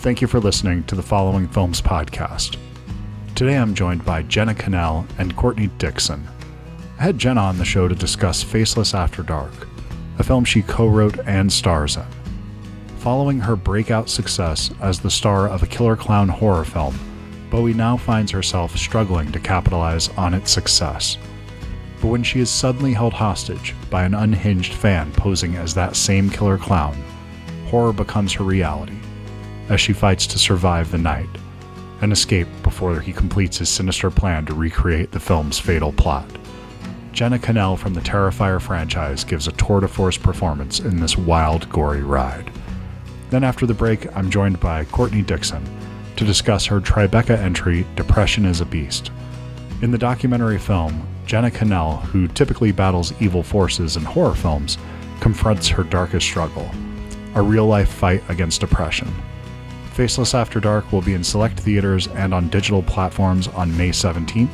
Thank you for listening to the Following Films podcast. Today I'm joined by Jenna Kanell and Courtney Dixon. I had Jenna on the show to discuss FACELESS After Dark, a film she co-wrote and stars in. Following her breakout success as the star of a killer clown horror film, Bowie now finds herself struggling to capitalize on its success. But when she is suddenly held hostage by an unhinged fan posing as that same killer clown, horror becomes her reality as she fights to survive the night and escape before he completes his sinister plan to recreate the film's fatal plot. Jenna Kanell from the TERRIFIER franchise gives a tour de force performance in this wild, gory ride. Then after the break, I'm joined by Courtney Dixon to discuss her Tribeca entry, Depression is a Beast. In the documentary film, Jenna Kanell, who typically battles evil forces in horror films, confronts her darkest struggle, a real-life fight against depression. FACELESS After Dark will be in select theaters and on digital platforms on May 17th,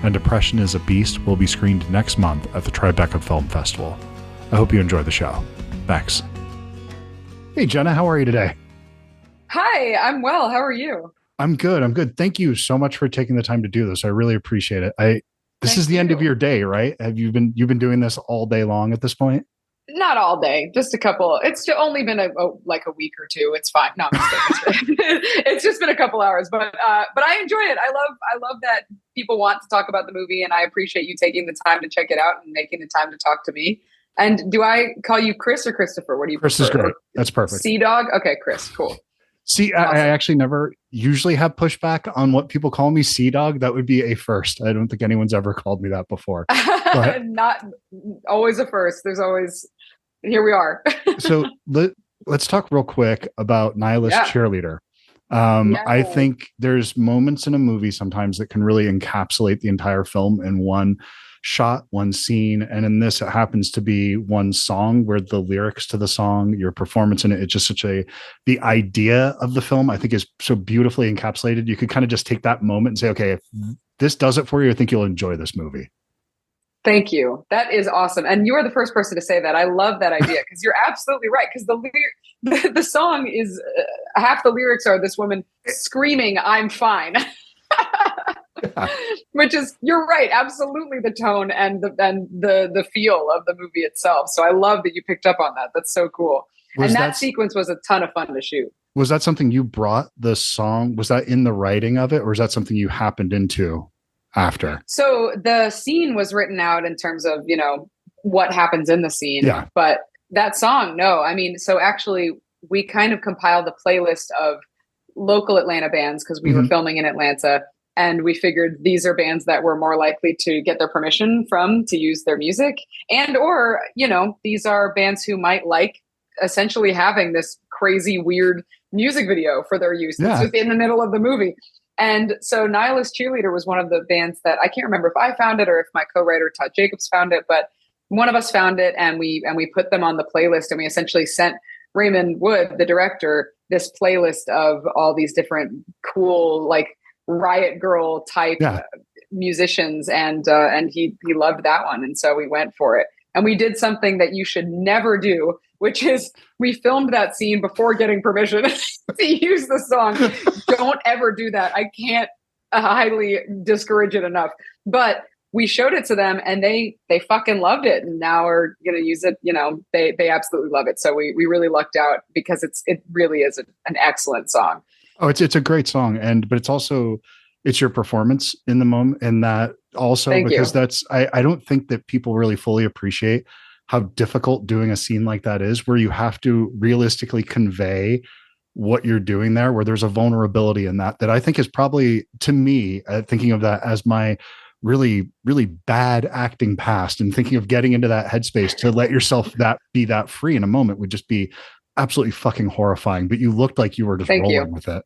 and Depression is a Beast will be screened next month at the Tribeca Film Festival. I hope you enjoy the show. Thanks. Hey, Jenna, how are you today? Hi, I'm well. How are you? I'm good. Thank you so much for taking the time to do this. I really appreciate it. This is the end of your day, right? You've been doing this all day long at this point? Not all day, just a couple. It's only been a week or two. It's fine. No, I'm just kidding. It's just been a couple hours, but I enjoy it. I love that people want to talk about the movie, and I appreciate you taking the time to check it out and making the time to talk to me. And do I call you Chris or Christopher? What do you Chris prefer? Is great. That's perfect. Sea Dog? Okay, Chris. Cool. See, awesome. I actually never usually have pushback on what people call me, Sea Dog. That would be a first. I don't think anyone's ever called me that before. Not always a first. There's always, here we are. So let's talk real quick about Nihilist Cheerleader. I think there's moments in a movie sometimes that can really encapsulate the entire film in one shot, one scene, and in this it happens to be one song where the lyrics to the song, your performance in it's just the idea of the film I think is so beautifully encapsulated. You could kind of just take that moment and say, okay, if this does it for you, I think you'll enjoy this movie. Thank you. That is awesome. And you are the first person to say that. I love that idea because you're absolutely right. Because the song is half the lyrics are this woman screaming, "I'm fine." Which is, you're right, absolutely the tone and the feel of the movie itself. So I love that you picked up on that. That's so cool. And that sequence was a ton of fun to shoot. Was that something you brought the song? Was that in the writing of it, or is that something you happened into after? So the scene was written out in terms of, what happens in the scene. Yeah. But that song, no. I mean, so actually we kind of compiled a playlist of local Atlanta bands because we were filming in Atlanta. And we figured these are bands that were more likely to get their permission to use their music. Or these are bands who might like essentially having this crazy, weird music video for their use. It's just in the middle of the movie. And so Nihilist Cheerleader was one of the bands that I can't remember if I found it or if my co-writer Todd Jacobs found it, but one of us found it and we put them on the playlist, and we essentially sent Raymond Wood, the director, this playlist of all these different cool, like, Riot Girl type musicians, and he loved that one, and so we went for it. And we did something that you should never do, which is we filmed that scene before getting permission to use the song. Don't ever do that. I can't highly discourage it enough. But we showed it to them, and they fucking loved it, and now are gonna use it. They absolutely love it. So we really lucked out because it really is an excellent song. Oh, it's a great song, but it's your performance in the moment, and that also because that's I don't think that people really fully appreciate how difficult doing a scene like that is, where you have to realistically convey what you're doing there, where there's a vulnerability in that I think is probably, to me, thinking of that as my really, really bad acting past, and thinking of getting into that headspace to let yourself be that free in a moment would just be absolutely fucking horrifying. But you looked like you were just rolling with it.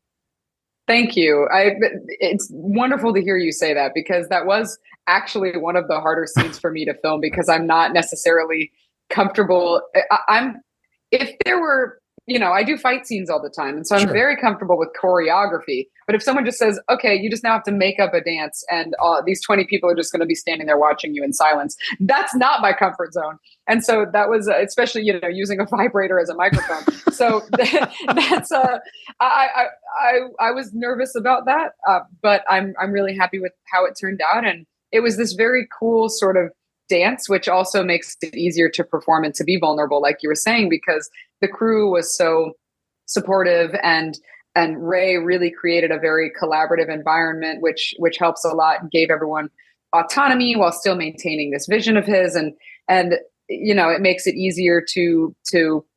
Thank you. It's wonderful to hear you say that, because that was actually one of the harder scenes for me to film, because I'm not necessarily comfortable. If there were, I do fight scenes all the time. And so I'm Sure. very comfortable with choreography. But if someone just says, okay, you just now have to make up a dance and these 20 people are just going to be standing there watching you in silence, that's not my comfort zone. And so that was, especially, using a vibrator as a microphone. So that's, I was nervous about that. But I'm really happy with how it turned out. And it was this very cool sort of dance, which also makes it easier to perform and to be vulnerable, like you were saying, because the crew was so supportive and Ray really created a very collaborative environment, which helps a lot and gave everyone autonomy while still maintaining this vision of his. And it makes it easier to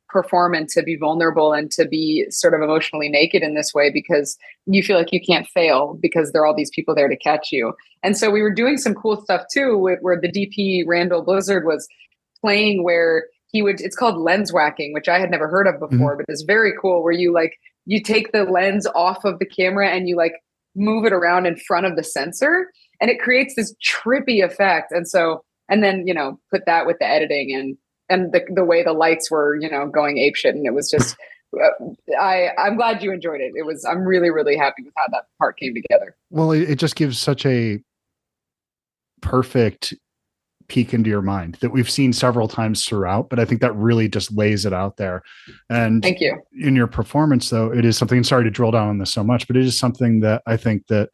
perform and to be vulnerable and to be sort of emotionally naked in this way, because you feel like you can't fail because there are all these people there to catch you. And so we were doing some cool stuff too, where the DP Randall Blizzard was playing, where it's called lens whacking, which I had never heard of before, but it's very cool, where you take the lens off of the camera and you move it around in front of the sensor, and it creates this trippy effect. And then, put that with the editing and the way the lights were, going apeshit. And it was just, I'm glad you enjoyed it. I'm really, really happy with how that part came together. Well, it just gives such a perfect peek into your mind that we've seen several times throughout, but I think that really just lays it out there. And thank you. In your performance, though, it is something, sorry to drill down on this so much, but it is something that I think that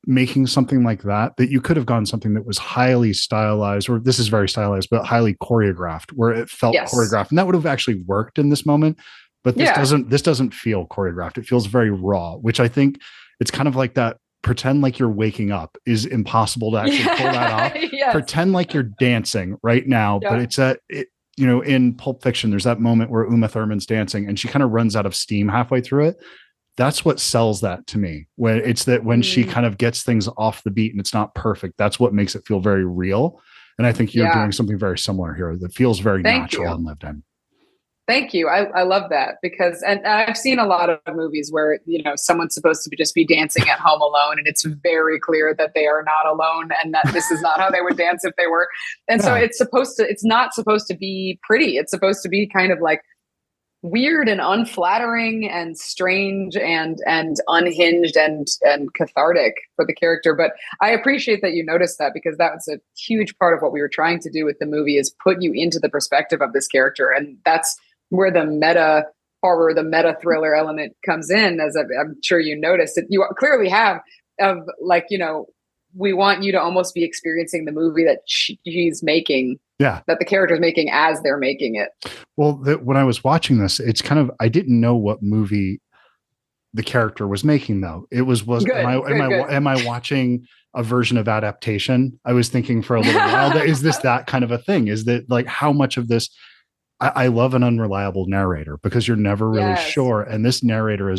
making something like that you could have gone something that was highly stylized, or this is very stylized, but highly choreographed, where it felt choreographed, and that would have actually worked in this moment. But this doesn't feel choreographed. It feels very raw, which I think it's kind of like that. Pretend like you're waking up is impossible to actually pull that off. Yes. Pretend like you're dancing right now, but it's in Pulp Fiction, there's that moment where Uma Thurman's dancing and she kind of runs out of steam halfway through it. That's what sells that to me. When she kind of gets things off the beat and it's not perfect, that's what makes it feel very real. And I think you're doing something very similar here that feels very natural and lived in. Thank you. I love that, because, and I've seen a lot of movies where, someone's supposed to just be dancing at home alone, and it's very clear that they are not alone and that this is not how they would dance if they were. And so it's not supposed to be pretty. It's supposed to be kind of like weird and unflattering and strange and unhinged and cathartic for the character. But I appreciate that you noticed that, because that was a huge part of what we were trying to do with the movie, is put you into the perspective of this character. And that's where the meta horror, the meta thriller element comes in, as I'm sure you noticed. You clearly have, of we want you to almost be experiencing the movie that she's making, that the character's making as they're making it. Well, when I was watching this, it's kind of, I didn't know what movie the character was making, though. It was am I watching a version of Adaptation? I was thinking for a little while, is this that kind of a thing? Is that how much of this? I love an unreliable narrator, because you're never really sure. And this narrator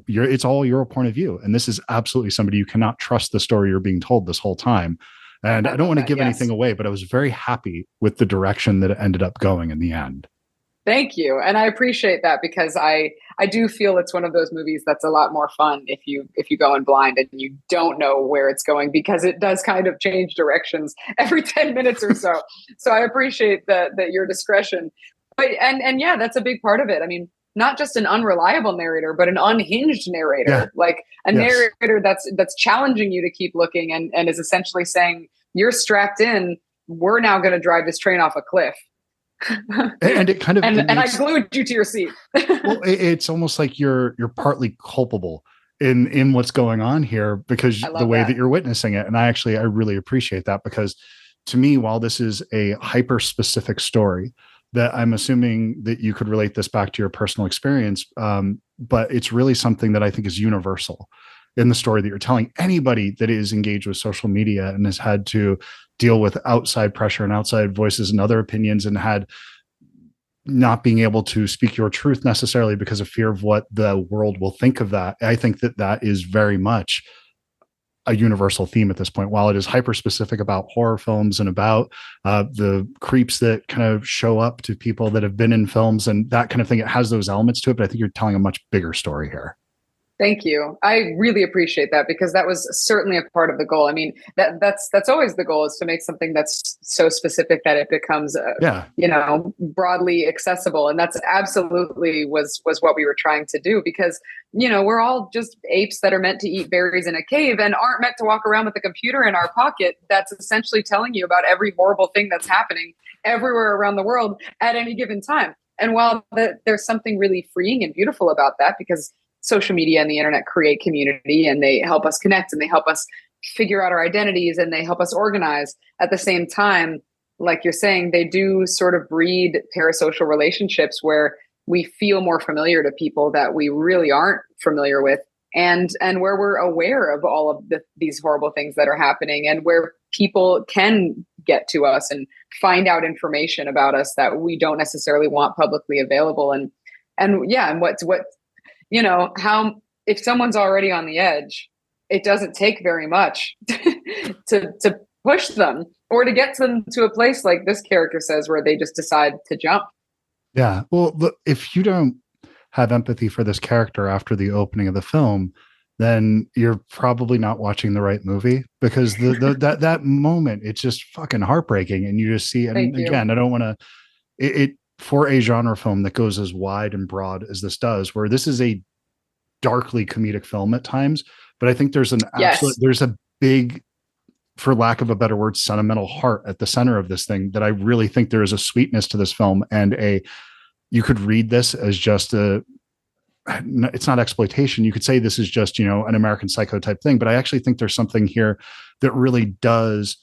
it's all your point of view. And this is absolutely somebody you cannot trust the story you're being told this whole time. And I don't want to give anything away, but I was very happy with the direction that it ended up going in the end. Thank you. And I appreciate that, because I do feel it's one of those movies that's a lot more fun if you go in blind and you don't know where it's going, because it does kind of change directions every 10 minutes or so. So I appreciate that your discretion. But, and that's a big part of it. I mean, not just an unreliable narrator, but an unhinged narrator, like a narrator that's challenging you to keep looking and is essentially saying, you're strapped in, we're now going to drive this train off a cliff. And it kind of, and I glued you to your seat. Well, it's almost like you're partly culpable in what's going on here, because the way that you're witnessing it. And I really appreciate that, because to me, while this is a hyper specific story, that I'm assuming that you could relate this back to your personal experience. But it's really something that I think is universal in the story that you're telling. Anybody that is engaged with social media and has had to deal with outside pressure and outside voices and other opinions, and had not being able to speak your truth necessarily because of fear of what the world will think of that. I think that is very much a universal theme at this point. While it is hyper specific about horror films and about the creeps that kind of show up to people that have been in films and that kind of thing, it has those elements to it, but I think you're telling a much bigger story here. Thank you. I really appreciate that because that was certainly a part of the goal. I mean, that's always the goal, is to make something that's so specific that it becomes, Yeah. broadly accessible. And that's absolutely was what we were trying to do, because, we're all just apes that are meant to eat berries in a cave and aren't meant to walk around with a computer in our pocket that's essentially telling you about every horrible thing that's happening everywhere around the world at any given time. And while there's something really freeing and beautiful about that, because social media and the internet create community and they help us connect and they help us figure out our identities and they help us organize. At the same time, like you're saying, they do sort of breed parasocial relationships where we feel more familiar to people that we really aren't familiar with, and where we're aware of all of these horrible things that are happening, and where people can get to us and find out information about us that we don't necessarily want publicly available. And how, if someone's already on the edge, it doesn't take very much to push them or to get them to a place like this character says, where they just decide to jump. Yeah. Well, look, if you don't have empathy for this character after the opening of the film, then you're probably not watching the right movie, because that moment, it's just fucking heartbreaking. And you just see, and again, I don't want to, it for a genre film that goes as wide and broad as this does, where this is a darkly comedic film at times, but I think there's there's a big, for lack of a better word, sentimental heart at the center of this thing, that I really think there is a sweetness to this film, and you could read this as just it's not exploitation. You could say this is just, an American Psycho type thing, but I actually think there's something here that really does,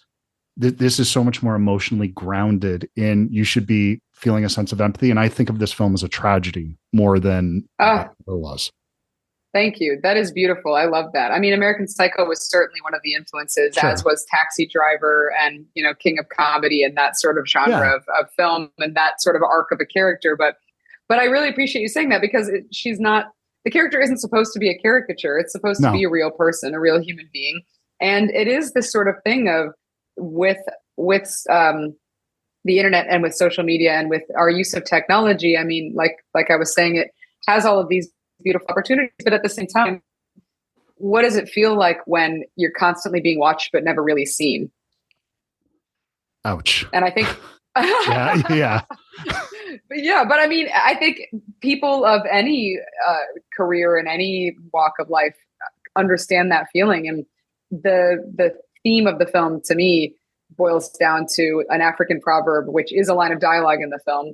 this is so much more emotionally grounded in, you should be feeling a sense of empathy. And I think of this film as a tragedy more than it was. Thank you. That is beautiful. I love that. I mean, American Psycho was certainly one of the influences, sure, as was Taxi Driver and, King of Comedy, and that sort of genre of film and that sort of arc of a character. But I really appreciate you saying that, because the character isn't supposed to be a caricature. It's supposed to be a real person, a real human being. And it is this sort of thing of, with the internet and with social media and with our use of technology. I mean, like I was saying, it has all of these beautiful opportunities, but at the same time, what does it feel like when you're constantly being watched but never really seen? Ouch. And I think yeah. But I mean, I think people of any career in any walk of life understand that feeling. And the theme of the film, to me, boils down to an African proverb, which is a line of dialogue in the film,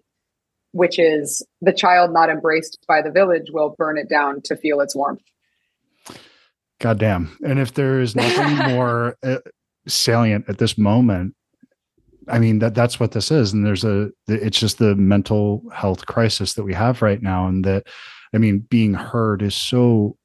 which is, "The child not embraced by the village will burn it down to feel its warmth." Goddamn. And if there is nothing more salient at this moment, I mean, that's what this is. And it's just the mental health crisis that we have right now. And that, I mean, being heard is so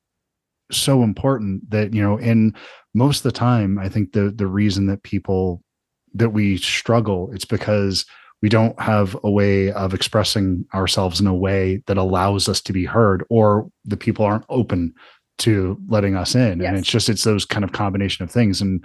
important that, in most of the time, I think the reason that we struggle, it's because we don't have a way of expressing ourselves in a way that allows us to be heard, or the people aren't open to letting us in. Yes. And it's those kind of combination of things. And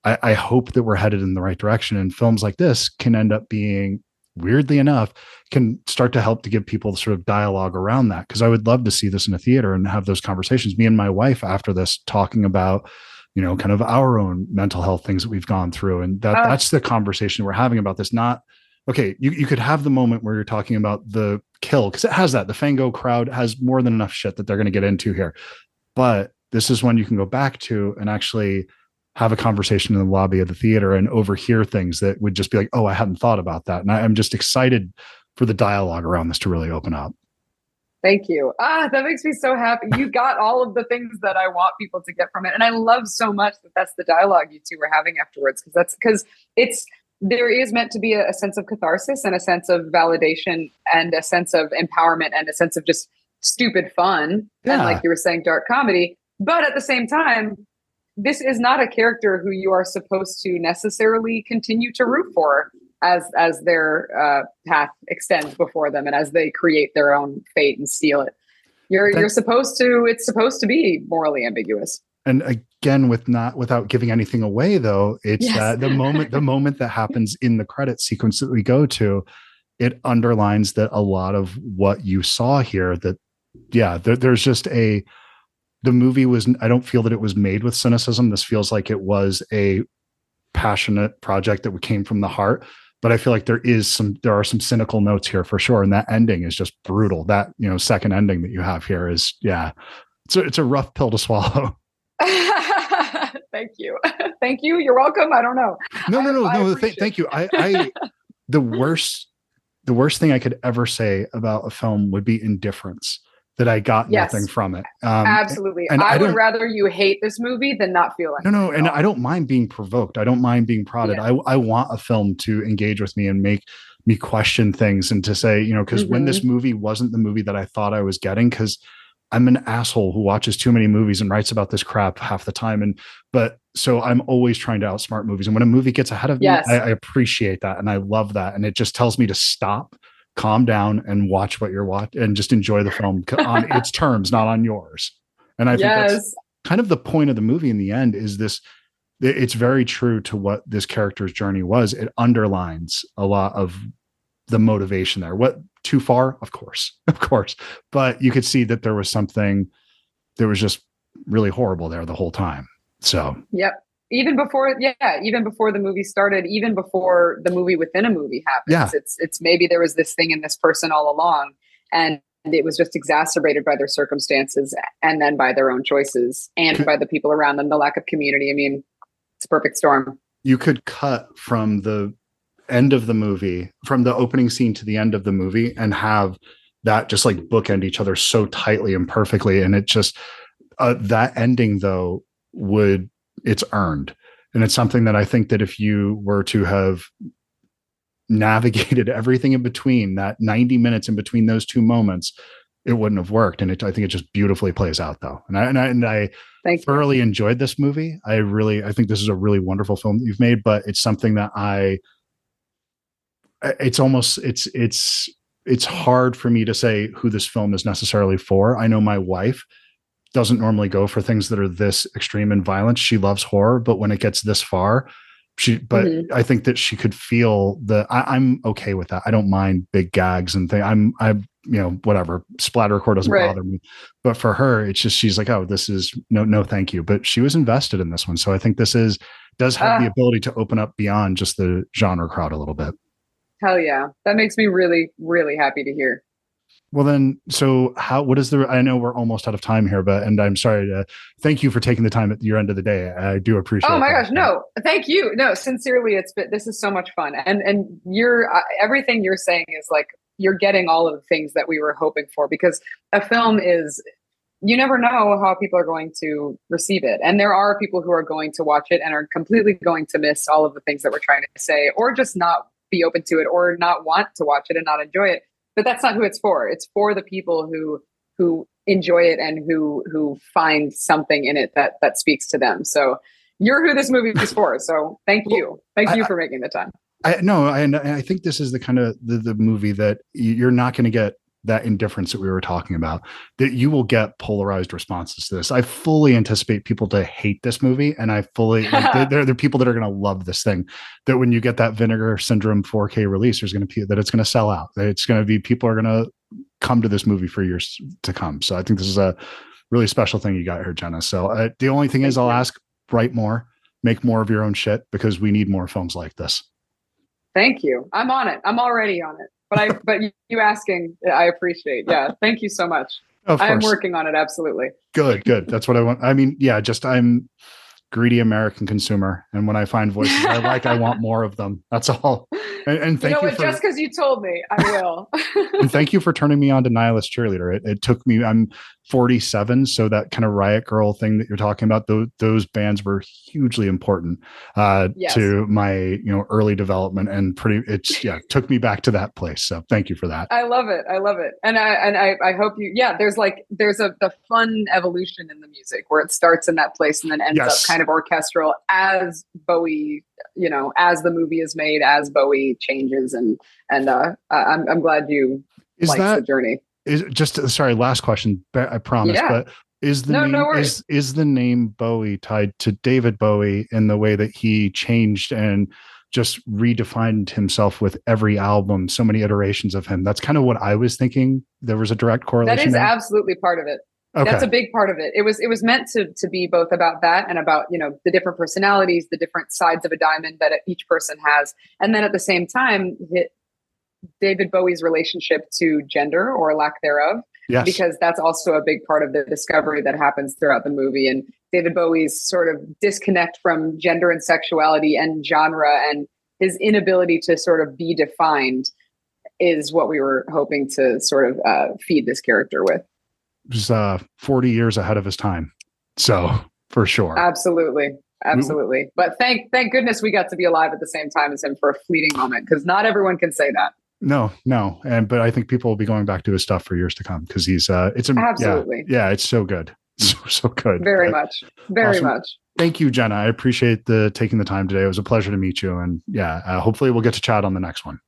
I hope that we're headed in the right direction, and films like this can end up being, weirdly enough, can start to help to give people sort of dialogue around that. Cause I would love to see this in a theater and have those conversations. Me and my wife after this, talking about, kind of our own mental health things that we've gone through. And that's the conversation we're having about this. Not, okay, you could have the moment where you're talking about the kill, because it has that. The Fango crowd has more than enough shit that they're going to get into here. But this is when you can go back to and actually have a conversation in the lobby of the theater and overhear things that would just be like, oh, I hadn't thought about that. And I'm just excited for the dialogue around this to really open up. Thank you. That makes me so happy. You got all of the things that I want people to get from it. And I love so much that that's the dialogue you two were having afterwards. Because there is meant to be a sense of catharsis and a sense of validation and a sense of empowerment and a sense of just stupid fun. Yeah. And like you were saying, dark comedy. But at the same time, this is not a character who you are supposed to necessarily continue to root for as their path extends before them and as they create their own fate and seal it. It's supposed to be morally ambiguous. And again, without giving anything away, though, it's the moment that happens in the credit sequence that we go to, it underlines that a lot of what you saw here, that there's just the movie was, I don't feel that it was made with cynicism. This feels like it was a passionate project that came from the heart. But I feel like there are some cynical notes here for sure. And that ending is just brutal. That, second ending that you have here is, it's a rough pill to swallow. Thank you. Thank you. You're welcome. I don't know. No. Thank you. The worst thing I could ever say about a film would be indifference, that I got nothing from it. Absolutely. And I would rather you hate this movie than not feel anything. No. And I don't mind being provoked. I don't mind being prodded. Yeah. I want a film to engage with me and make me question things, and to say, because when this movie wasn't the movie that I thought I was getting, because I'm an asshole who watches too many movies and writes about this crap half the time. So I'm always trying to outsmart movies. And when a movie gets ahead of me, I appreciate that. And I love that. And it just tells me to stop, calm down, and watch what you're watching, and just enjoy the film on its terms, not on yours. And I think that's kind of the point of the movie in the end, is this. It's very true to what this character's journey was. It underlines a lot of the motivation there. What, too far? Of course. But you could see that there was something that was just really horrible there the whole time. So, yep. Even before the movie started, even before the movie within a movie happens, it's maybe there was this thing in this person all along, and it was just exacerbated by their circumstances, and then by their own choices, and by the people around them, the lack of community. I mean, it's a perfect storm. You could cut from the end of the movie, from the opening scene to the end of the movie, and have that just like bookend each other so tightly and perfectly. And it just, that ending though, it's earned. And it's something that I think that if you were to have navigated everything in between, that 90 minutes in between those two moments, it wouldn't have worked. And I think it just beautifully plays out though. And I thoroughly enjoyed this movie. I think this is a really wonderful film that you've made, but it's something that it's hard for me to say who this film is necessarily for. I know my wife doesn't normally go for things that are this extreme in violence. She loves horror, but when it gets this far, I think that she could feel I'm okay with that. I don't mind big gags and things. Whatever, splattercore doesn't bother me. But for her, it's just, she's like, oh, this is no, thank you. But she was invested in this one. So I think this does have the ability to open up beyond just the genre crowd a little bit. Hell yeah. That makes me really, really happy to hear. Well then, so I know we're almost out of time here, and I'm sorry to thank you for taking the time at your end of the day. I do appreciate it. Oh my gosh. No, thank you. No, sincerely, this is so much fun. And everything you're saying is like, you're getting all of the things that we were hoping for, because a film is, you never know how people are going to receive it. And there are people who are going to watch it and are completely going to miss all of the things that we're trying to say, or just not be open to it, or not want to watch it and not enjoy it. But that's not who it's for. It's for the people who enjoy it and who find something in it that speaks to them. So you're who this movie is for. So thank you. Thank you for making the time. I think this is the kind of the movie that you're not going to get that indifference that we were talking about, that you will get polarized responses to this. I fully anticipate people to hate this movie. And I fully, there are people that are going to love this thing, that when you get that Vinegar Syndrome 4K release, it's going to sell out. It's going to be, people are going to come to this movie for years to come. So I think this is a really special thing you got here, Jenna. So the only thing is, I'll ask, write more, make more of your own shit, because we need more films like this. Thank you. I'm on it. I'm already on it. But you asking, I appreciate. Yeah. Thank you so much. I'm working on it. Absolutely. Good. That's what I want. I mean, yeah, I'm greedy American consumer. And when I find voices I want more of them. That's all. And thank you. Just because you told me, I will. And thank you for turning me on to Nihilist Cheerleader. It took me, I'm 47. So that kind of Riot Girl thing that you're talking about, those bands were hugely important to my, early development, and took me back to that place. So thank you for that. I love it. And I hope there's the fun evolution in the music where it starts in that place and then ends up kind of orchestral as Bowie, as the movie is made, as Bowie changes. And I'm glad you like the journey. Is just sorry, last question, I promise. But is the name is the name Bowie tied to David Bowie in the way that he changed and just redefined himself with every album, so many iterations of him? That's kind of what I was thinking. There was a direct correlation. That is absolutely part of it. That's a big part of it. It was meant to be both about that and about, the different personalities, the different sides of a diamond that each person has. And then at the same time, David Bowie's relationship to gender or lack thereof, yes, because that's also a big part of the discovery that happens throughout the movie. And David Bowie's sort of disconnect from gender and sexuality and genre, and his inability to sort of be defined, is what we were hoping to sort of feed this character with. Was 40 years ahead of his time. So for sure. Absolutely. But thank goodness we got to be alive at the same time as him for a fleeting moment, because not everyone can say that. No. But I think people will be going back to his stuff for years to come, because absolutely. Yeah, it's so good. So good. Very much. Thank you, Jenna. I appreciate taking the time today. It was a pleasure to meet you. And hopefully we'll get to chat on the next one.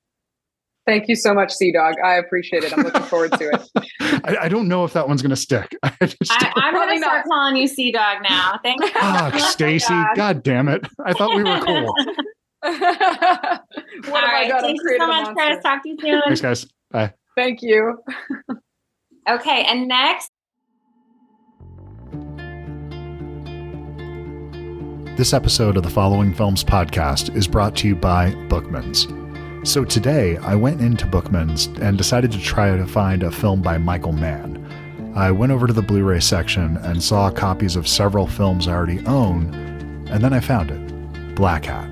Thank you so much, Sea-Dog. I appreciate it. I'm looking forward to it. I don't know if that one's going to stick. I'm going to start calling you Sea-Dog now. Thank you. Oh, Stacy. God damn it. I thought we were cool. What have I done? Thank you so much, Chris. Talk to you soon. Thanks, guys. Bye. Thank you. Okay, and next. This episode of the Following Films podcast is brought to you by Bookman's. So today, I went into Bookman's and decided to try to find a film by Michael Mann. I went over to the Blu-ray section and saw copies of several films I already own, and then I found it, Black Hat.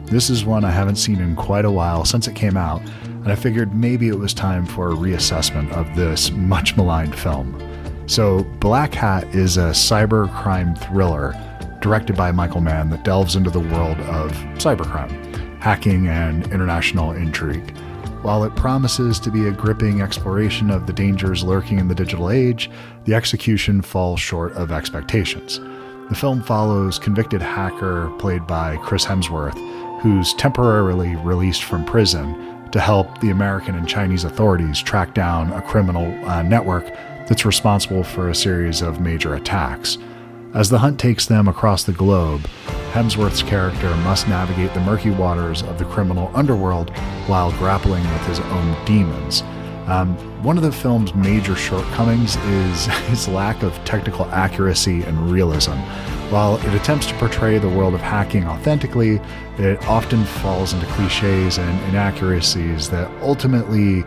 This is one I haven't seen in quite a while since it came out, and I figured maybe it was time for a reassessment of this much maligned film. So Black Hat is a cybercrime thriller directed by Michael Mann that delves into the world of cybercrime, hacking, and international intrigue. While it promises to be a gripping exploration of the dangers lurking in the digital age, the execution falls short of expectations. The film follows convicted hacker played by Chris Hemsworth, who's temporarily released from prison to help the American and Chinese authorities track down a criminal network that's responsible for a series of major attacks. As the hunt takes them across the globe, Hemsworth's character must navigate the murky waters of the criminal underworld while grappling with his own demons. One of the film's major shortcomings is its lack of technical accuracy and realism. While it attempts to portray the world of hacking authentically, it often falls into cliches and inaccuracies that ultimately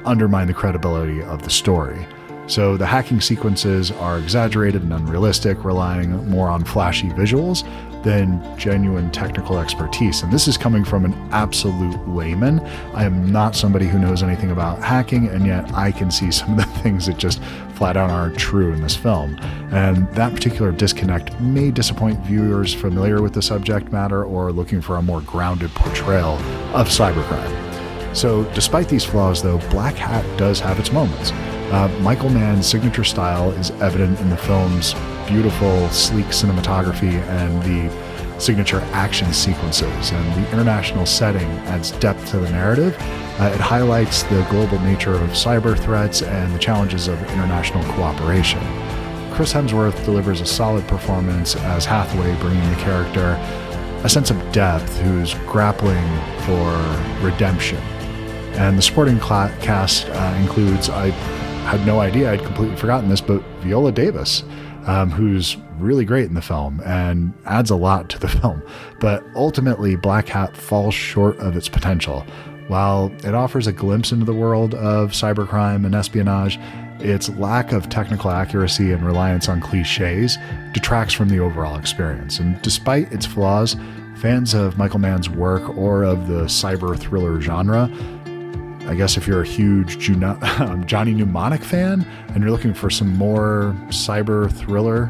undermine the credibility of the story. So the hacking sequences are exaggerated and unrealistic, relying more on flashy visuals than genuine technical expertise. And this is coming from an absolute layman. I am not somebody who knows anything about hacking, and yet I can see some of the things that just flat out aren't true in this film. And that particular disconnect may disappoint viewers familiar with the subject matter or looking for a more grounded portrayal of cybercrime. So despite these flaws, though, Black Hat does have its moments. Michael Mann's signature style is evident in the film's beautiful, sleek cinematography and the signature action sequences, and the international setting adds depth to the narrative. It highlights the global nature of cyber threats and the challenges of international cooperation. Chris Hemsworth delivers a solid performance as Hathaway, bringing the character a sense of depth who's grappling for redemption. And the supporting cast includes, I had no idea, I'd completely forgotten this, but Viola Davis, who's really great in the film and adds a lot to the film. But ultimately, Black Hat falls short of its potential. While it offers a glimpse into the world of cybercrime and espionage, its lack of technical accuracy and reliance on cliches detracts from the overall experience. And despite its flaws, fans of Michael Mann's work or of the cyber thriller genre, I guess if you're a huge Johnny Mnemonic fan and you're looking for some more cyber thriller,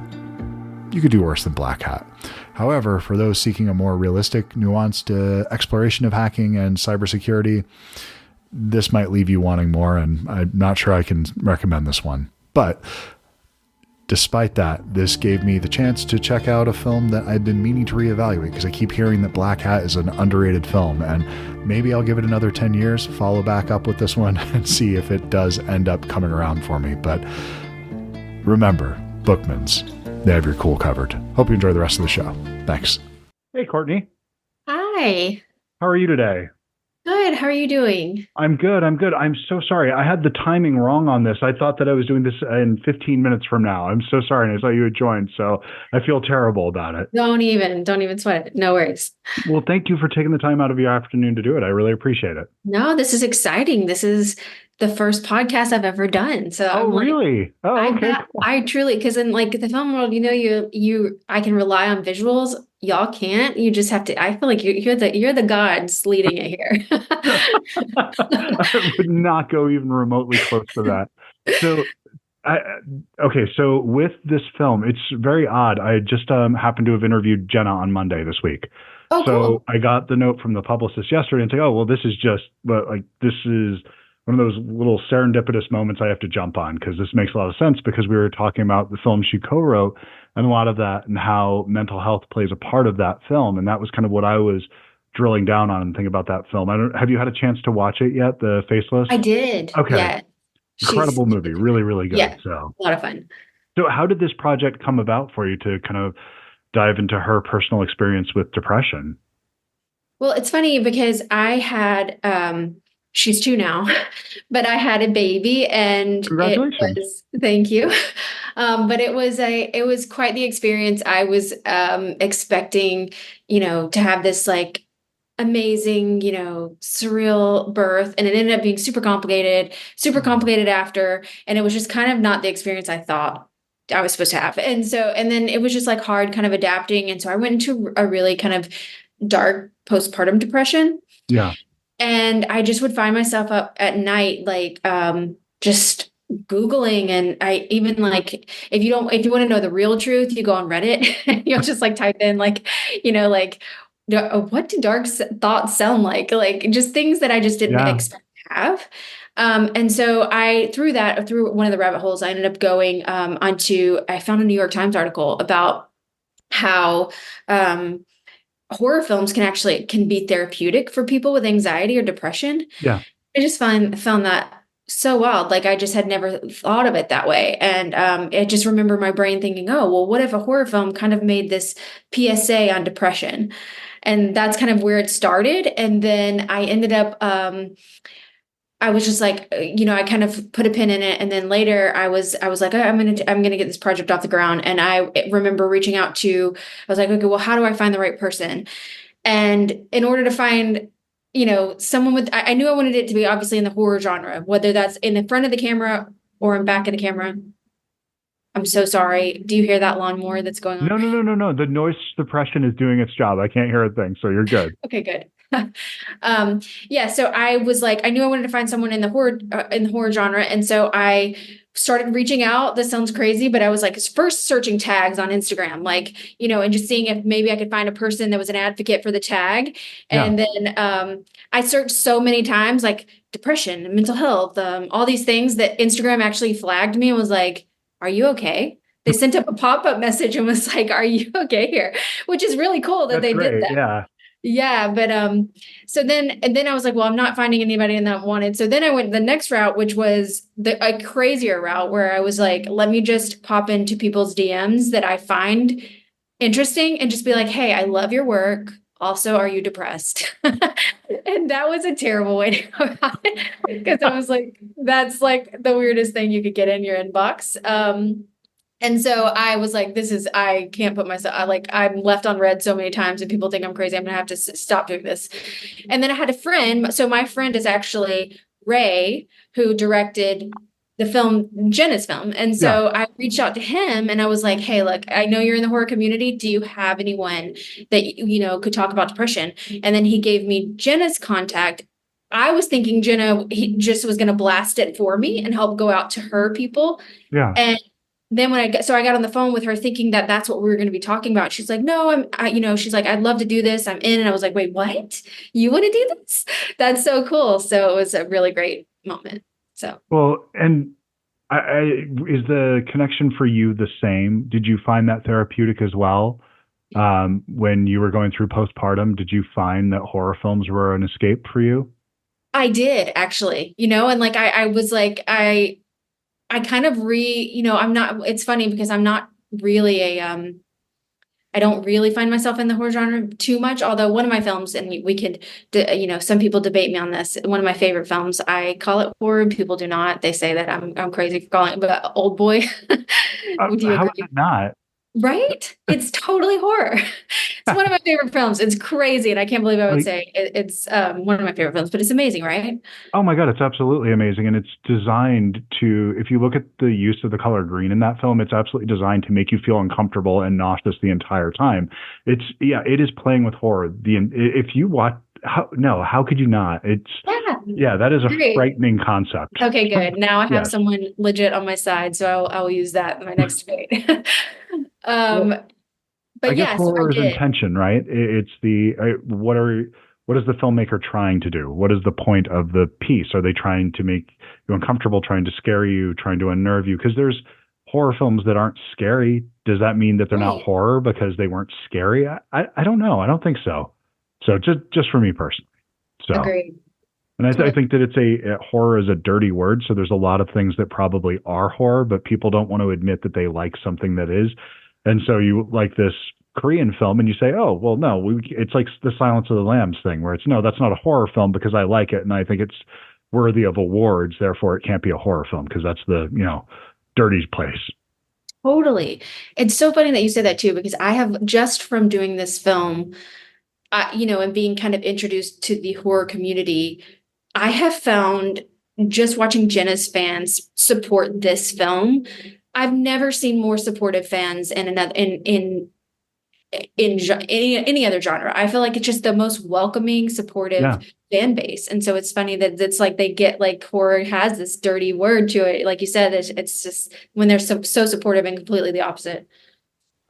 you could do worse than Black Hat. However, for those seeking a more realistic, nuanced exploration of hacking and cybersecurity, this might leave you wanting more, and I'm not sure I can recommend this one. But despite that, this gave me the chance to check out a film that I've been meaning to reevaluate, because I keep hearing that Black Hat is an underrated film, and maybe I'll give it another 10 years, follow back up with this one, and see if it does end up coming around for me. But remember, Bookman's, they have your cool covered. Hope you enjoy the rest of the show. Thanks. Hey, Courtney. Hi. How are you today? Good. How How are you doing? I'm good. I'm so sorry. I had the timing wrong on this. I thought that I was doing this in 15 minutes from now. I'm so sorry. And I saw you had joined, so I feel terrible about it. Don't even sweat it. No worries. Well, thank you for taking the time out of your afternoon to do it. I really appreciate it. No, this is exciting. This is the first podcast I've ever done. So Oh, I'm really? Oh, okay. I truly, because in like the film world, I can rely on visuals. Y'all can't. You just have to. I feel like you're the gods leading it here. I would not go even remotely close to that. So, okay. So with this film, it's very odd. I just happened to have interviewed Jenna on Monday this week. Oh, So cool. I got the note from the publicist yesterday and say, oh, well, this is one of those little serendipitous moments I have to jump on because this makes a lot of sense because we were talking about the film she co-wrote and a lot of that and how mental health plays a part of that film. And that was kind of what I was drilling down on and thinking about that film. Have you had a chance to watch it yet? The Faceless? I did. Okay. Yeah. Incredible movie. Really, really good. Yeah. So A lot of fun. So how did this project come about for you to kind of dive into her personal experience with depression? Well, it's funny because I had she's 2 now, but I had a baby and Congratulations. thank you. But it was quite the experience. I was expecting, to have this like amazing, surreal birth, and it ended up being super complicated after, and it was just kind of not the experience I thought I was supposed to have. And then it was just like hard kind of adapting. And so I went into a really kind of dark postpartum depression. Yeah. And I just would find myself up at night, like, just Googling. And I even like, if you want to know the real truth, you go on Reddit and you'll just like type in like, what do dark thoughts sound like? Like just things that I just didn't expect to have. And so through one of the rabbit holes, I ended up going I found a New York Times article about how horror films can be therapeutic for people with anxiety or depression. Yeah. I just found that so wild. Like I just had never thought of it that way. And I just remember my brain thinking, oh, well, what if a horror film kind of made this PSA on depression? And that's kind of where it started. And then I ended up I was just like, I kind of put a pin in it. And then later I was like, I'm going to get this project off the ground. And I remember reaching out I was like, okay, well, how do I find the right person? And in order to find, someone I knew I wanted it to be obviously in the horror genre, whether that's in the front of the camera or in back of the camera. I'm so sorry. Do you hear that lawnmower that's going on? No. The noise suppression is doing its job. I can't hear a thing. So you're good. Okay, good. Yeah. So I was like, I knew I wanted to find someone in the horror genre. And so I started reaching out. This sounds crazy, but I was like first searching tags on Instagram, like, and just seeing if maybe I could find a person that was an advocate for the tag. And then I searched so many times, like depression, mental health, all these things that Instagram actually flagged me and was like, are you okay? They sent up a pop-up message and was like, are you okay here? Which is really cool that they did that. Yeah. Yeah. But so then I was like, well, I'm not finding anybody in that wanted. So then I went the next route, which was a crazier route where I was like, let me just pop into people's DMs that I find interesting and just be like, hey, I love your work. Also, are you depressed? And that was a terrible way to go about it because I was like, that's like the weirdest thing you could get in your inbox. And so I was like, I can't put myself, I'm left on red so many times and people think I'm crazy. I'm going to have to stop doing this. And then I had a friend. So my friend is actually Ray, who directed the film, Jenna's film. And so I reached out to him and I was like, hey, look, I know you're in the horror community. Do you have anyone that, could talk about depression? And then he gave me Jenna's contact. I was thinking Jenna, he just was going to blast it for me and help go out to her people. Yeah. And then when I got on the phone with her thinking that that's what we were going to be talking about. She's like, no, she's like, I'd love to do this. I'm in. And I was like, wait, what? You want to do this? That's so cool. So it was a really great moment. So, well, and is the connection for you the same? Did you find that therapeutic as well? When you were going through postpartum, did you find that horror films were an escape for you? I did actually, and like, I was like, I kind of it's funny because I'm not really I don't really find myself in the horror genre too much, although one of my films, and we could, some people debate me on this, one of my favorite films, I call it horror, people do not. They say that I'm crazy for calling it, but Old Boy. Would you How is agree? it not? Right? It's totally horror. It's one of my favorite films. It's crazy, and I can't believe I would Like, say it's one of my favorite films, but it's amazing, right? oh my God, it's absolutely amazing. And it's designed to, if you look at the use of the color green in that film, it's absolutely designed to make you feel uncomfortable and nauseous the entire time. It is playing with horror. If you watch, how could you not? Yeah. That is a Great. frightening concept. Okay, good. Now I have Yes. someone legit on my side, so I will use that in my next debate. Well, But I guess yes, horror I is did. intention, right? It's what is the filmmaker trying to do? What is the point of the piece? Are they trying to make you uncomfortable, trying to scare you, trying to unnerve you? Because there's horror films that aren't scary. Does that mean that they're not Right. horror because they weren't scary? I don't know. I don't think so. So just for me personally. So, Agreed. and I think that horror is a dirty word. So there's a lot of things that probably are horror, but people don't want to admit that they like something that is. And so you like this Korean film and you say, oh, well, no, it's like the Silence of the Lambs thing where it's, no, that's not a horror film because I like it. And I think it's worthy of awards. Therefore, it can't be a horror film because that's the, dirty place. Totally. It's so funny that you said that too, because I have just from doing this film, and being kind of introduced to the horror community, I have found just watching Jenna's fans support this film. I've never seen more supportive fans in another any other genre. I feel like it's just the most welcoming, supportive fan base. And so it's funny that it's like they get like horror has this dirty word to it. Like you said, it's just when they're so supportive and completely the opposite.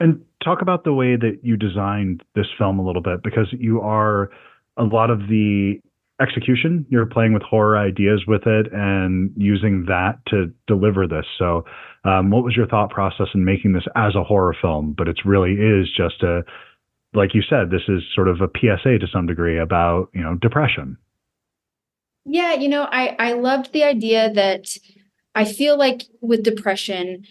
And talk about the way that you designed this film a little bit, because you are a lot of the execution, you're playing with horror ideas with it and using that to deliver this. So what was your thought process in making this as a horror film? But it really is just like you said, this is sort of a PSA to some degree about, depression. Yeah, I loved the idea that I feel like with depression,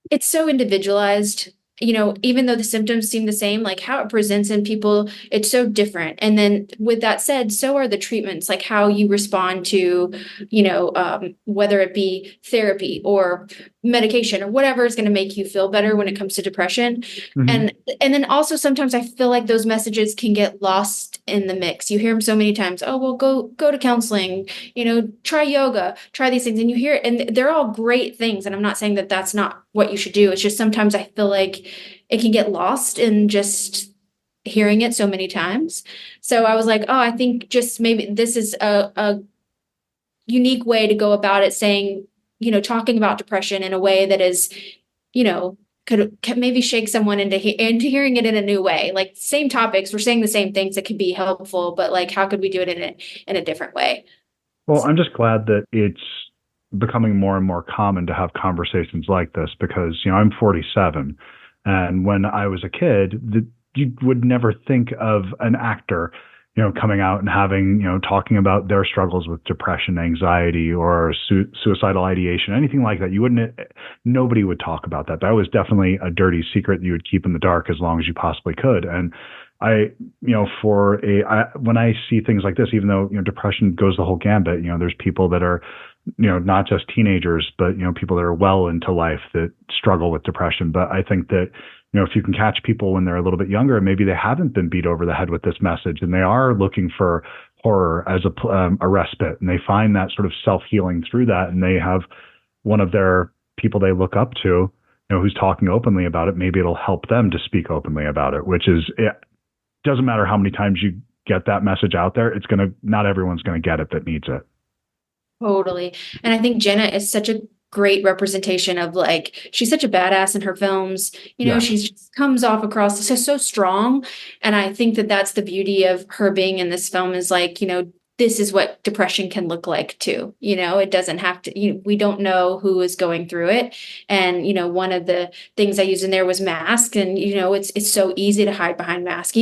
it's so individualized, even though the symptoms seem the same, like how it presents in people, it's so different. And then with that said, so are the treatments, like how you respond to, whether it be therapy or medication or whatever is going to make you feel better when it comes to depression. Mm-hmm. And then also sometimes I feel like those messages can get lost in the mix. You hear them so many times. Oh, well, go to counseling, try yoga, try these things. And you hear it, and they're all great things. And I'm not saying that that's not what you should do. It's just sometimes I feel like it can get lost in just hearing it so many times. So I was like, oh, I think just maybe this is a unique way to go about it, saying, talking about depression in a way that is, could maybe shake someone into hearing it in a new way. Like same topics, we're saying the same things that could be helpful, but like how could we do it in a different way? Well, I'm just glad that it's becoming more and more common to have conversations like this because, I'm 47. And when I was a kid, you would never think of an actor, coming out and having, talking about their struggles with depression, anxiety, or suicidal ideation, anything like that. Nobody would talk about that. That was definitely a dirty secret that you would keep in the dark as long as you possibly could. And when I see things like this, even though, depression goes the whole gambit, there's people that are, not just teenagers, but, people that are well into life that struggle with depression. But I think that, if you can catch people when they're a little bit younger, maybe they haven't been beat over the head with this message and they are looking for horror as a respite, and they find that sort of self-healing through that. And they have one of their people they look up to, who's talking openly about it. Maybe it'll help them to speak openly about it, which is, it doesn't matter how many times you get that message out there. Not everyone's going to get it that needs it. Totally. And I think Jenna is such a great representation of like, she's such a badass in her films, Yes. She just comes off across so strong. And I think that that's the beauty of her being in this film is like, this is what depression can look like too. It doesn't have to, we don't know who is going through it. And, one of the things I used in there was mask. And, it's so easy to hide behind mask,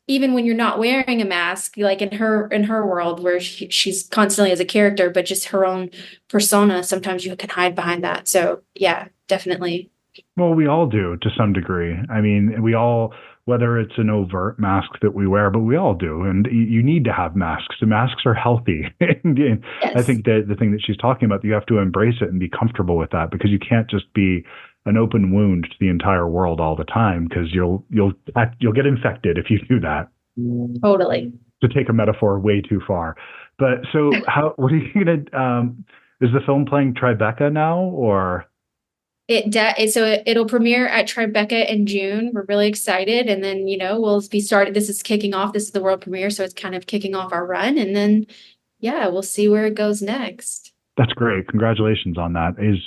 even when you're not wearing a mask, like in her world where she's constantly as a character, but just her own persona, sometimes you can hide behind that. So yeah, definitely Well, we all do to some degree. I mean, we all, whether it's an overt mask that we wear, but we all do. And you need to have masks. The masks are healthy. And I Yes. think that the thing that she's talking about, you have to embrace it and be comfortable with that because you can't just be an open wound to the entire world all the time because you'll get infected if you do that. Totally. To take a metaphor way too far. But so what are you gonna is the film playing Tribeca now or It'll premiere at Tribeca in June. We're really excited, and then we'll be started. This is kicking off. This is the world premiere, so it's kind of kicking off our run, and then we'll see where it goes next. That's great. Congratulations on that. Is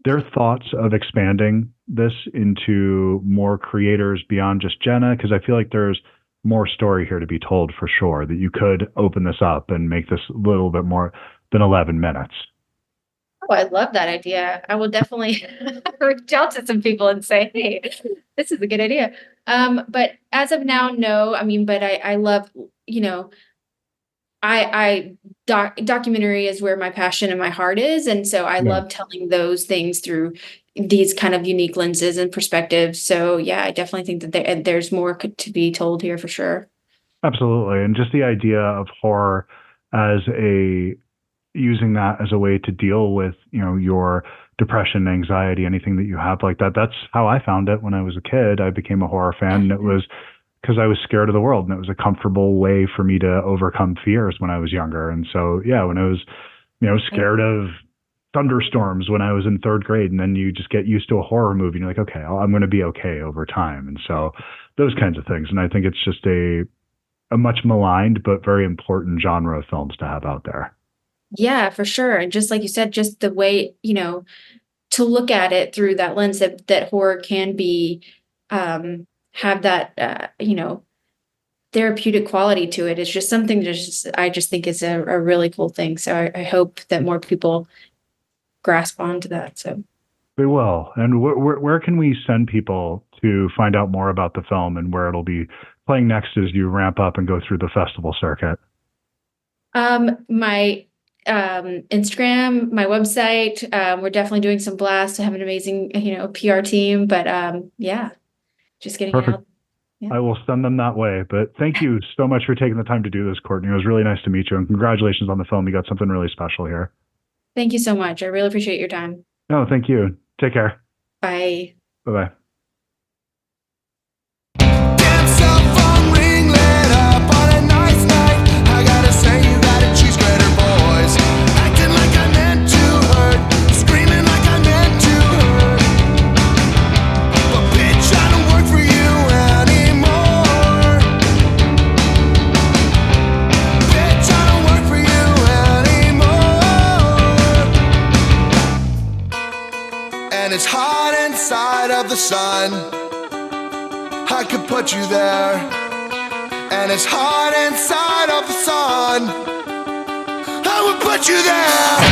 there thoughts of expanding this into more creators beyond just Jenna? Because I feel like there's more story here to be told for sure, that you could open this up and make this a little bit more than 11 minutes. Oh, I love that idea. I will definitely reach out to some people and say, hey, this is a good idea. But as of now, no. I mean, but I love, documentary is where my passion and my heart is. And so I love telling those things through these kind of unique lenses and perspectives. So I definitely think that there's more to be told here for sure. Absolutely. And just the idea of horror as using that as a way to deal with, your depression, anxiety, anything that you have like that. That's how I found it when I was a kid. I became a horror fan, and it was because I was scared of the world, and it was a comfortable way for me to overcome fears when I was younger. And so, when I was, scared of thunderstorms when I was in third grade, and then you just get used to a horror movie, and you're like, okay, I'm going to be okay over time. And so those kinds of things. And I think it's just a much maligned but very important genre of films to have out there. Yeah, for sure. And just like you said, just the way, to look at it through that lens that horror can be, have that, therapeutic quality to it. It's just something that I just think is a really cool thing. So I hope that more people grasp onto that. So they will. And where can we send people to find out more about the film and where it'll be playing next as you ramp up and go through the festival circuit? My Instagram, my website. We're definitely doing some blasts. I have an amazing, PR team, but just getting Perfect. out. Yeah. I will send them that way. But thank you so much for taking the time to do this, Courtney. It was really nice to meet you, and congratulations on the film. You got something really special here. Thank you so much. I really appreciate your time. No, thank you. Take care. Bye. Bye-bye. It's hot inside of the sun. I could put you there. And it's hot inside of the sun. I would put you there.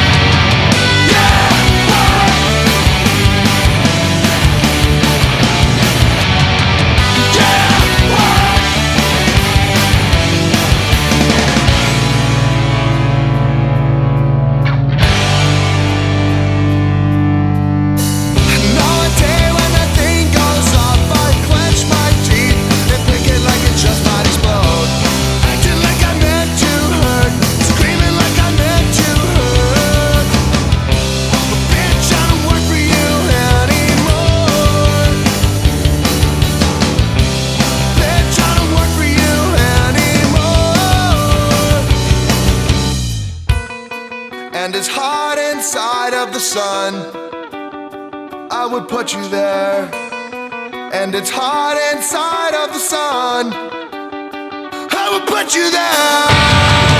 And it's hot inside of the sun. I would put you there. And it's hot inside of the sun. I would put you there.